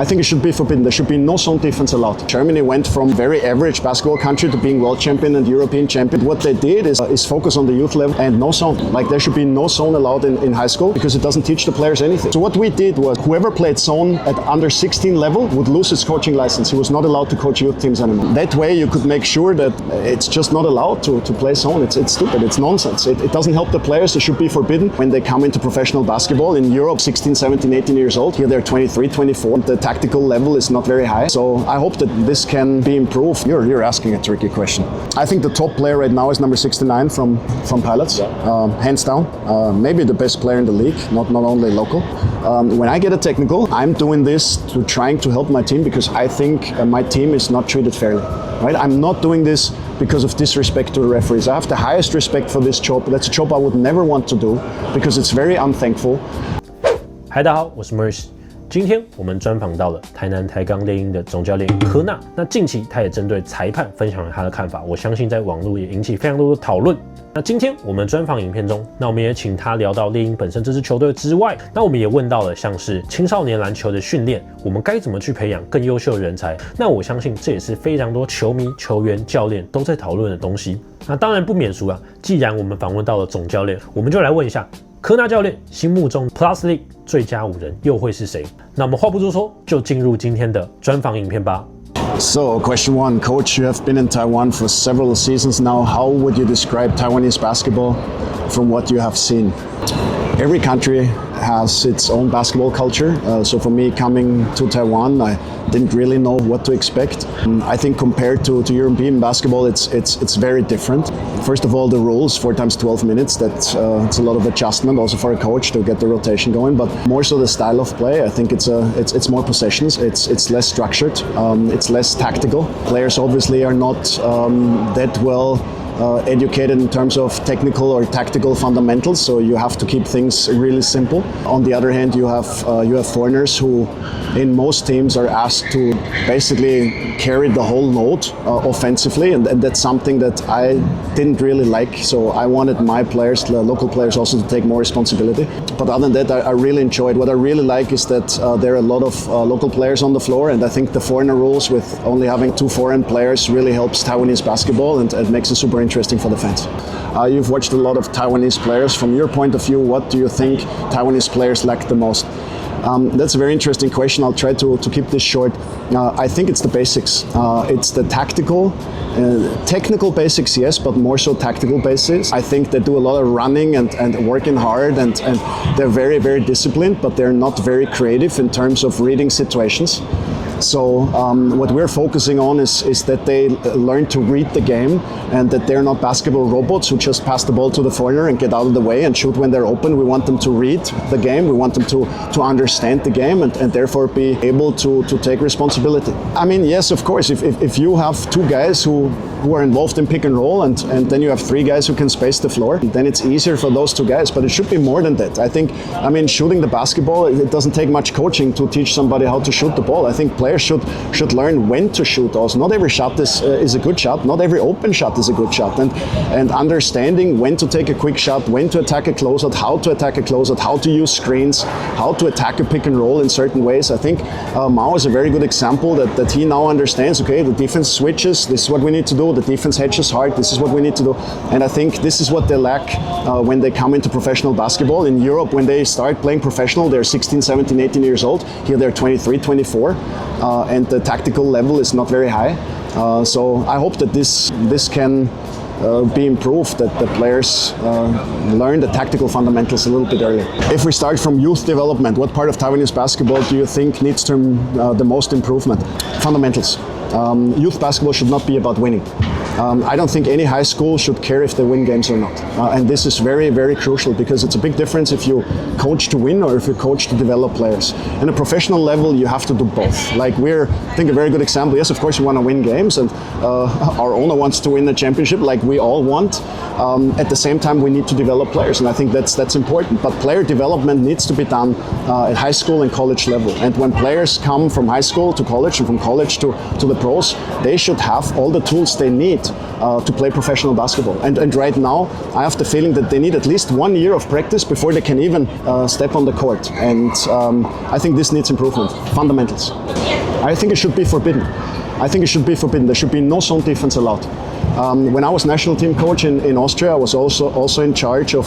I think it should be forbidden. There should be no zone defense allowed. Germany went from very average basketball country to being world champion and European champion. What they did is focus on the youth level and no zone. Like there should be no zone allowed in high school because it doesn't teach the players anything. So what we did was whoever played zone at under 16 level would lose his coaching license. He was not allowed to coach youth teams anymore. That way you could make sure that it's just not allowed to play zone. It's stupid. It's nonsense. It doesn't help the players. It should be forbidden when they come into professional basketball. In Europe, 16, 17, 18 years old. Here they're 23, 24. The tactical level is not very high. So I hope that this can be improved. You're asking a tricky question. I think the top player right now is number 69 from Pilots, hands down. Maybe the best player in the league, not only local. When I get a technical, I'm doing this to trying to help my team because I think my team is not treated fairly. Right? I'm not doing this because of disrespect to the referees. I have the highest respect for this job. That's a job I would never want to do because it's very unthankful. 嗨，大家好，我是 Merce。今天我们专访到了台南台钢猎鹰的总教练柯纳。那近期他也针对裁判分享了他的看法，我相信在网络也引起非常多的讨论。那今天我们专访影片中，那我们也请他聊到猎鹰本身这支球队之外，那我们也问到了像是青少年篮球的训练，我们该怎么去培养更优秀的人才？那我相信这也是非常多球迷、球员、教练都在讨论的东西。那当然不免俗啊，既然我们访问到了总教练，我们就来问一下柯纳教练心目中 Plg 最佳五人又会是谁？那我们话不多说，就进入今天的专访影片吧。So, question one, Coach, you have been in Taiwan for several seasons now. How would you describe Taiwanese basketball from what you have seen? Every country has its own basketball culture. So for me, coming to Taiwan, I didn't really know what to expect. I think compared to European basketball, it's very different. First of all, the rules, 4 times 12 minutes. That's it's a lot of adjustment also for a coach to get the rotation going. But more so the style of play. I think it's more possessions. It's less structured. It's less tactical. Players obviously are not that well educated in terms of technical or tactical fundamentals, so you have to keep things really simple. On the other hand, you have foreigners who, in most teams, are asked to basically carry the whole load offensively, and that's something that I didn't really like. So I wanted my players, the local players, also to take more responsibility. But other than that, I really enjoyed. What I really like is that there are a lot of local players on the floor, and I think the foreigner rules with only having 2 foreign players really helps Taiwanese basketball and makes it super interesting for the fans. You've watched a lot of Taiwanese players. From your point of view, what do you think Taiwanese players lack the most? That's a very interesting question. I'll try to keep this short. I think it's the basics. It's the technical basics, yes, but more so tactical basics. I think they do a lot of running and working hard, and they're very, very disciplined, but they're not very creative in terms of reading situations. So what we're focusing on is that they learn to read the game and that they're not basketball robots who just pass the ball to the foreigner and get out of the way and shoot when they're open. We want them to read the game. We want them to understand the game and therefore be able to take responsibility. I mean, yes, of course, if you have 2 guys who are involved in pick and roll and then you have 3 guys who can space the floor, then it's easier for those 2 guys, but it should be more than that. I mean, shooting the basketball, it doesn't take much coaching to teach somebody how to shoot the ball. I think players should learn when to shoot also. Not every shot is a good shot. Not every open shot is a good shot. And understanding when to take a quick shot, when to attack a closeout, how to attack a closeout, how to use screens, how to attack a pick and roll in certain ways. I think Mao is a very good example that he now understands, okay, the defense switches, this is what we need to do. The defense hedges hard, this is what we need to do. And I think this is what they lack when they come into professional basketball. In Europe, when they start playing professional, they're 16, 17, 18 years old. Here they're 23, 24. And the tactical level is not very high. So I hope that this can be improved, that the players learn the tactical fundamentals a little bit earlier. If we start from youth development, what part of Taiwanese basketball do you think needs the most improvement? Fundamentals. Youth basketball should not be about winning. I don't think any high school should care if they win games or not. And this is very, very crucial because it's a big difference if you coach to win or if you coach to develop players. In a professional level, you have to do both. Like I think a very good example, yes, of course you want to win games and our owner wants to win the championship like we all want. At the same time, we need to develop players and I think that's important. But player development needs to be done at high school and college level. And when players come from high school to college and from college to the pros, they should have all the tools they need to play professional basketball. And right now, I have the feeling that they need at least 1 year of practice before they can even step on the court. And I think this needs improvement, fundamentals. I think it should be forbidden. There should be no zone defense allowed. When I was national team coach in Austria, I was also in charge of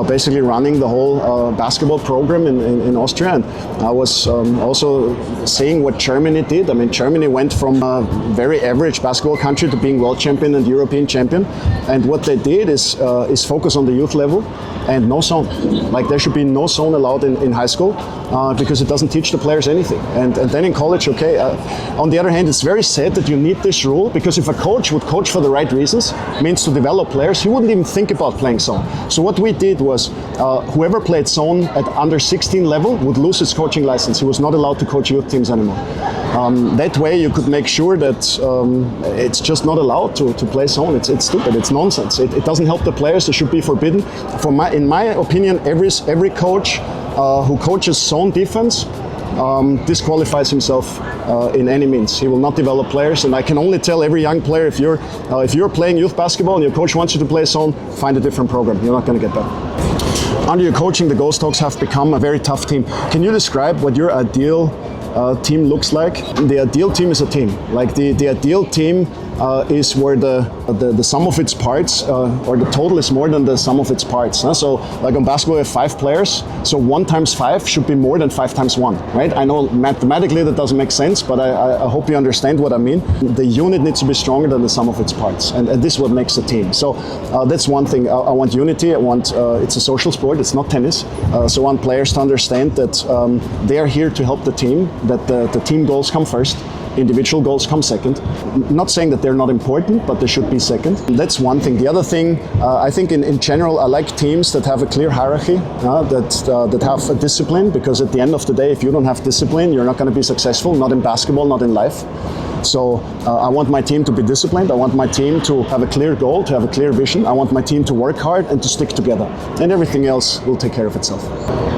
basically running the whole basketball program in Austria, and I was also seeing what Germany did. I mean, Germany went from a very average basketball country to being world champion and European champion, and what they did is focus on the youth level and no zone. Like, there should be no zone allowed in high school because it doesn't teach the players anything. And then in college, okay. On the other hand, it's very sad that you need this rule, because if a coach would coach for the right reasons, means to develop players, he wouldn't even think about playing zone. So what we did was whoever played zone at under 16 level would lose his coaching license. He was not allowed to coach youth teams anymore. That way you could make sure that it's just not allowed to play zone. It's stupid, it's nonsense. It doesn't help the players. It should be forbidden. In my opinion, every coach who coaches zone defense disqualifies himself in any means. He will not develop players, and I can only tell every young player, if you're playing youth basketball and your coach wants you to play zone, find a different program. You're not going to get that. Under your coaching, the Ghost Hawks have become a very tough team. Can you describe what your ideal team looks like? The ideal team is a team. Like the ideal team is where the sum of its parts, or the total is more than the sum of its parts. So like on basketball, we have 5 players. So 1 times 5 should be more than 5 times 1, right? I know mathematically that doesn't make sense, but I hope you understand what I mean. The unit needs to be stronger than the sum of its parts, and this is what makes a team. So that's one thing. I want unity. I want it's a social sport. It's not tennis. So I want players to understand that they are here to help the team. That the team goals come first. Individual goals come second. Not saying that they're not important, but they should be second. That's one thing. The other thing, I think in general, I like teams that have a clear hierarchy, that have a discipline, because at the end of the day, if you don't have discipline, you're not going to be successful, not in basketball, not in life. So I want my team to be disciplined. I want my team to have a clear goal, to have a clear vision. I want my team to work hard and to stick together. And everything else will take care of itself.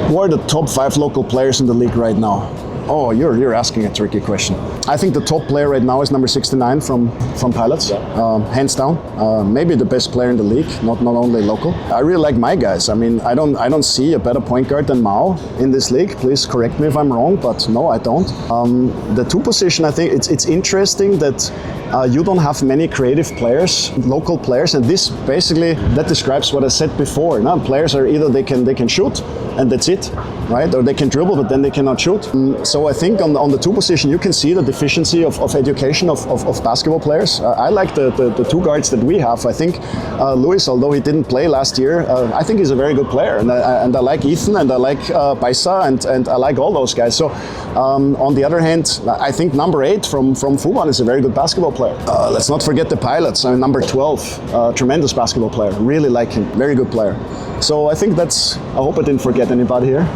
Who are the top 5 local players in the league right now? Oh, you're asking a tricky question. I think the top player right now is number 69 from Pilots, hands down. Maybe the best player in the league, not only local. I really like my guys. I mean, I don't see a better point guard than Mao in this league. Please correct me if I'm wrong, but no, I don't. The 2 position, I think it's interesting that you don't have many creative players, local players, and this basically that describes what I said before. Now, players are either they can shoot and that's it, right? Or they can dribble, but then they cannot shoot. So I think on the 2 position, you can see the deficiency of education of basketball players. I like the 2 guards that we have. I think Luis, although he didn't play last year, I think he's a very good player. And I like Ethan, and I like Baisa, and I like all those guys. So on the other hand, I think number 8 from Fuban is a very good basketball player. Let's not forget the Pilots. I mean, number 12, tremendous basketball player. Really like him. Very good player. So I think I hope I didn't forget anybody here.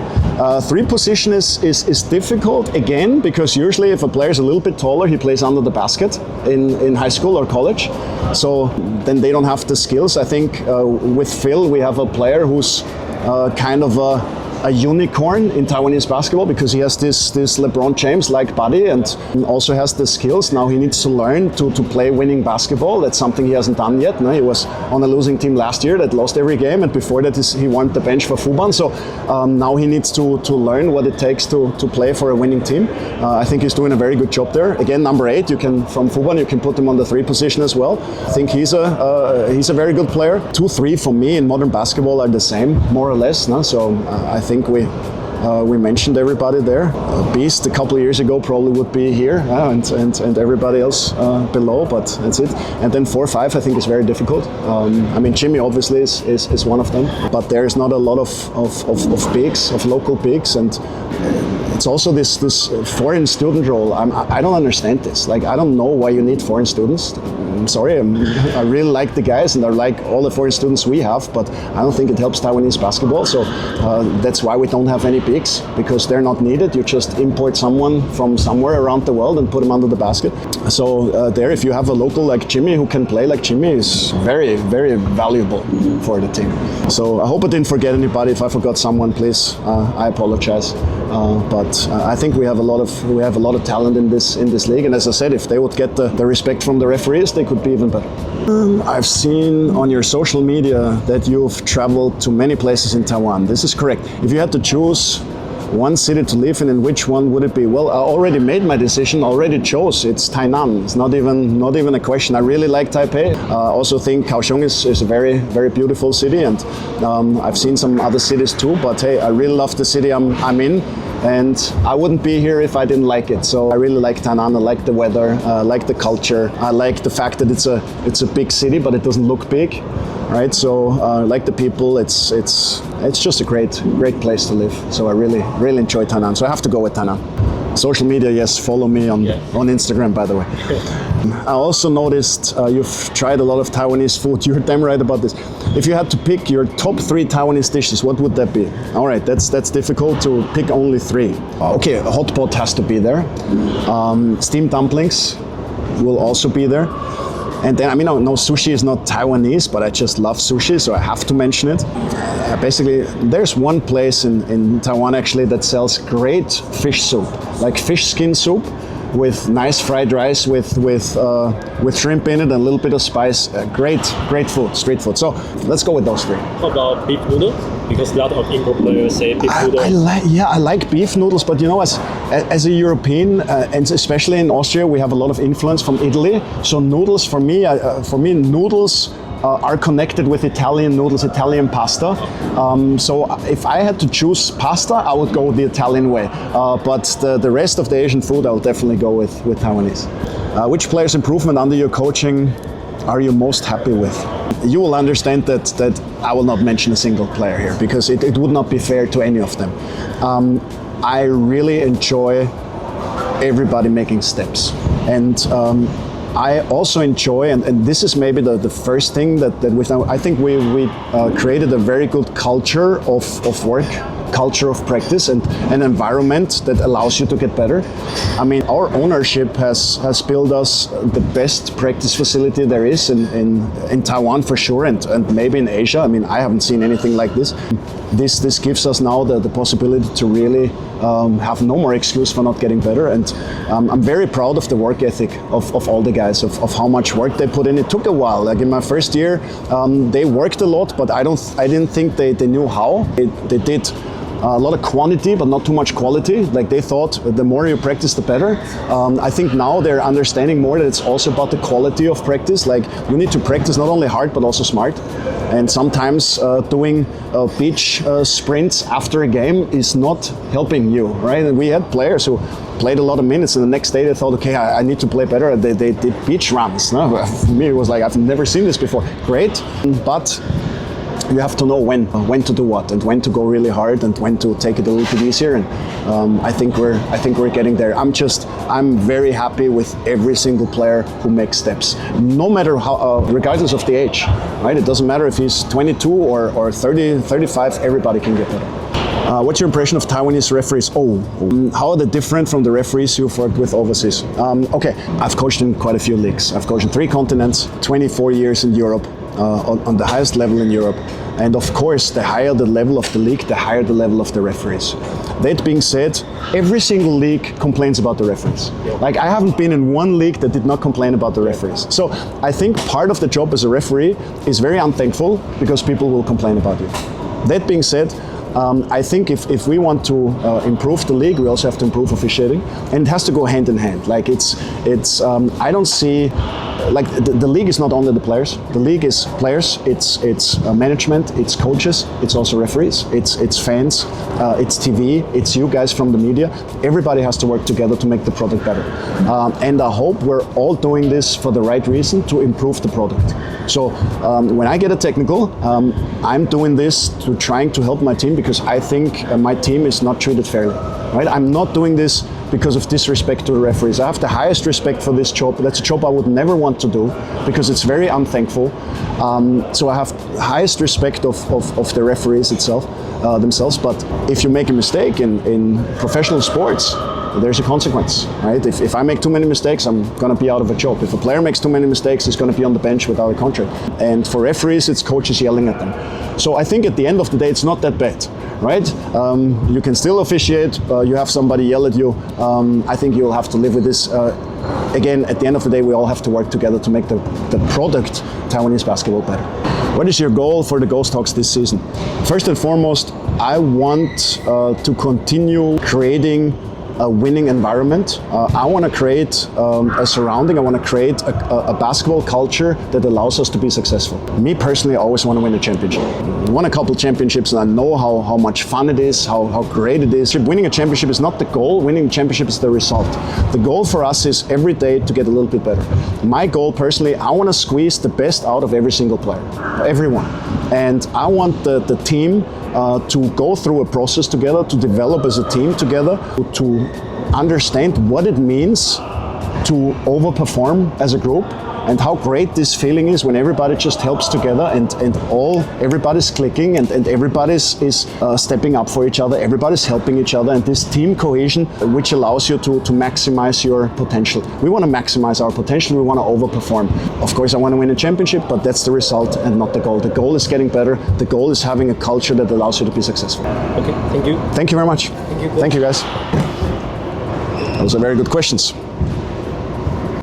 3 position is difficult, again, because usually if a player is a little bit taller, he plays under the basket in high school or college. So then they don't have the skills. I think with Phil, we have a player who's kind of a unicorn in Taiwanese basketball, because he has this LeBron James-like body and also has the skills. Now he needs to learn to play winning basketball. That's something he hasn't done yet. No, he was on a losing team last year that lost every game, and before that he won the bench for Fuban. So now he needs to learn what it takes to play for a winning team. I think he's doing a very good job there. Again, number 8, from Fuban, you can put him on the 3 position as well. I think he's a very good player. 2, 3 for me in modern basketball are the same, more or less. No? So I think we mentioned everybody there. Beast a couple of years ago probably would be here, and everybody else below, but that's it. And then 4, 5 I think is very difficult. I mean, Jimmy obviously is one of them, but there's not a lot of bigs, of local bigs, and it's also this foreign student role. I don't understand this. Like, I don't know why you need foreign students. I'm sorry, I really like the guys, and I like all the foreign students we have, but I don't think it helps Taiwanese basketball. So that's why we don't have any bigs, because they're not needed. You just import someone from somewhere around the world and put them under the basket. So there, if you have a local like Jimmy who can play like Jimmy, is very, very valuable for the team. So I hope I didn't forget anybody. If I forgot someone, please, I apologize. But But I think we have a lot of talent in this league. And as I said, if they would get the respect from the referees, they could be even better. I've seen on your social media that you've traveled to many places in Taiwan. This is correct. If you had to choose one city to live in which one would it be? Well, I already made my decision, already chose. It's Tainan. It's not even a question. I really like Taipei. I also think Kaohsiung is a very, very beautiful city, and I've seen some other cities too, but hey, I really love the city I'm in, and I wouldn't be here if I didn't like it. So I really like Tainan. I like the weather, I like the culture. I like the fact that it's a big city, but it doesn't look big. Right, so like the people, it's just a great place to live. So I really enjoy Tainan. So I have to go with Tainan. Social media, yes, follow me on Instagram, by the way. I also noticed you've tried a lot of Taiwanese food. You're damn right about this. If you had to pick your top 3 Taiwanese dishes, what would that be? All right, that's difficult to pick only 3. Okay, hot pot has to be there. Steamed dumplings will also be there. And then, I mean, no, sushi is not Taiwanese, but I just love sushi, so I have to mention it. Basically, there's one place in Taiwan actually that sells great fish soup, like fish skin soup with nice fried rice with shrimp in it and a little bit of spice. Great food, street food. So let's go with those 3. How about beef noodle? Because a lot of import players say beef noodle. I like beef noodles, but you know, as a European, and especially in Austria, we have a lot of influence from Italy. So noodles, for me, noodles are connected with Italian noodles, Italian pasta. So if I had to choose pasta, I would go the Italian way. But the rest of the Asian food, I'll definitely go with Taiwanese. Which player's improvement under your coaching are you most happy with? You will understand that I will not mention a single player here because it would not be fair to any of them. I really enjoy everybody making steps. And I also enjoy, and this is maybe the first thing that I think we created a very good culture of work, culture of practice, and an environment that allows you to get better. I mean, our ownership has built us the best practice facility there is in Taiwan for sure, and maybe in Asia. I mean, I haven't seen anything like this. This gives us now the possibility to really have no more excuse for not getting better, and I'm very proud of the work ethic of all the guys, of how much work they put in. It took a while. Like in my first year, they worked a lot, but I didn't think they knew how. They did a lot of quantity, but not too much quality. Like they thought the more you practice, the better. I think now they're understanding more that it's also about the quality of practice. Like you need to practice not only hard, but also smart. And sometimes doing beach sprints after a game is not helping you, right? And we had players who played a lot of minutes, and the next day they thought, okay, I need to play better. They did beach runs. No? For me, it was like, I've never seen this before. Great, but you have to know when to do what, and when to go really hard, and when to take it a little bit easier. And I think we're getting there. I'm very happy with every single player who makes steps, no matter how, regardless of the age, right? It doesn't matter if he's 22 or 30, 35. Everybody can get better. What's your impression of Taiwanese referees? How are they different from the referees you've worked with overseas? Okay, I've coached in quite a few leagues. I've coached in 3 continents, 24 years in Europe, on the highest level in Europe. And of course, the higher the level of the league, the higher the level of the referees. That being said, every single league complains about the referees. Like I haven't been in one league that did not complain about the referees. So I think part of the job as a referee is very unthankful because people will complain about you. That being said, I think if we want to improve the league, we also have to improve officiating, and it has to go hand in hand. Like I don't see, like the league is not only the players. The league is players, it's management, it's coaches, it's also referees, it's fans, it's TV, it's you guys from the media. Everybody has to work together to make the product better. And I hope we're all doing this for the right reason, to improve the product. So when I get a technical, I'm doing this to trying to help my team, because I think my team is not treated fairly. Right? I'm not doing this because of disrespect to the referees. I have the highest respect for this job. That's a job I would never want to do because it's very unthankful. So I have highest respect of the referees themselves. But if you make a mistake in professional sports, there's a consequence, right? If I make too many mistakes, I'm going to be out of a job. If a player makes too many mistakes, he's going to be on the bench without a contract. And for referees, it's coaches yelling at them. So I think at the end of the day, it's not that bad, right? You can still officiate. You have somebody yell at you. I think you'll have to live with this. Again, at the end of the day, we all have to work together to make the product Taiwanese basketball better. What is your goal for the Ghost Hawks this season? First and foremost, I want to continue creating a winning environment. I want to create a surrounding. I want to create a basketball culture that allows us to be successful. Me personally, I always want to win a championship. I won a couple championships and I know how much fun it is, how great it is. Winning a championship is not the goal. Winning a championship is the result. The goal for us is every day to get a little bit better. My goal personally, I want to squeeze the best out of every single player, everyone. And I want the team to go through a process together, to develop as a team together, to understand what it means to overperform as a group and how great this feeling is when everybody just helps together and everybody's clicking and everybody's stepping up for each other, everybody's helping each other, and this team cohesion which allows you to maximize your potential. We want to maximize our potential, we want to overperform. Of course I want to win a championship, but that's the result and not the goal. The goal is getting better, the goal is having a culture that allows you to be successful. Okay, thank you. Thank you very much. Thank you guys. Those are very good questions.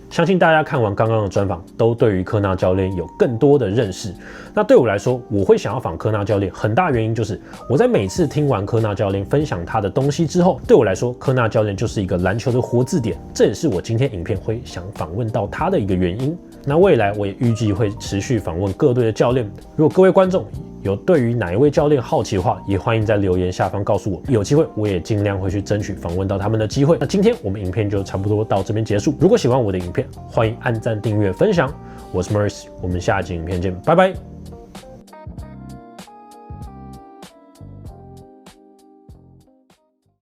相信大家看完刚刚的专访，都对于柯纳教练有更多的认识。那对我来说，我会想要访柯纳教练，很大原因就是我在每次听完柯纳教练分享他的东西之后，对我来说，柯纳教练就是一个篮球的活字典。这也是我今天影片会想访问到他的一个原因。那未来我也预计会持续访问各队的教练。如果各位观众有对于哪一位教练好奇的话，也欢迎在留言下方告诉我。有机会我也尽量会去争取访问到他们的机会。那今天我们影片就差不多到这边结束。如果喜欢我的影片，欢迎按赞、订阅、分享。我是 Maurice， 我们下集影片见，拜拜。